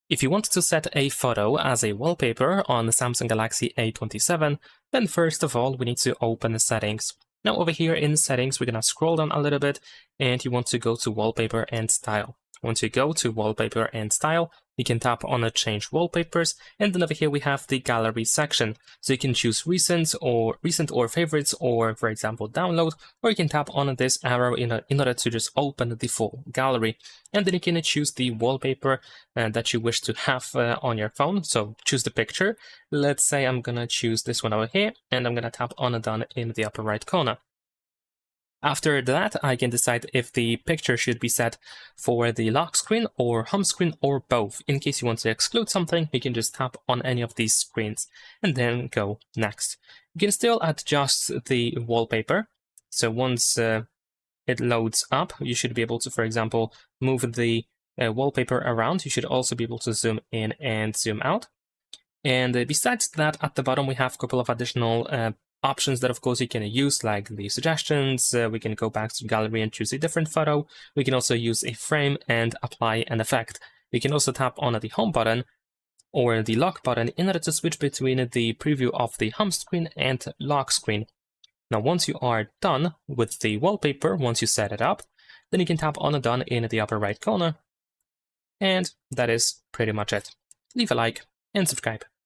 If you want to set a photo as a wallpaper on the Samsung Galaxy A27, then first of all, we need to open the settings. Now over here in settings, we're going to scroll down a little bit and you want to go to wallpaper and style. Once you go to wallpaper and style, you can tap on a change wallpapers, and then over here we have the gallery section. So you can choose recent or favorites, or for example download, or you can tap on this arrow in order to just open the full gallery. And then you can choose the wallpaper that you wish to have on your phone. So choose the picture. Let's say I'm gonna choose this one over here, and I'm gonna tap on done in the upper right corner. After that, I can decide if the picture should be set for the lock screen or home screen or both. In case you want to exclude something, you can just tap on any of these screens and then go next. You can still adjust the wallpaper. So once it loads up, you should be able to, for example, move the wallpaper around. You should also be able to zoom in and zoom out. And besides that, at the bottom, we have a couple of additional options that of course you can use, like the suggestions. We can go back to the gallery and choose a different photo. We can also use a frame and apply an effect. We can also tap on the home button or the lock button in order to switch between the preview of the home screen and lock screen. Now once you are done with the wallpaper, once you set it up, then you can tap on done in the upper right corner, and that is pretty much it. Leave a like and subscribe.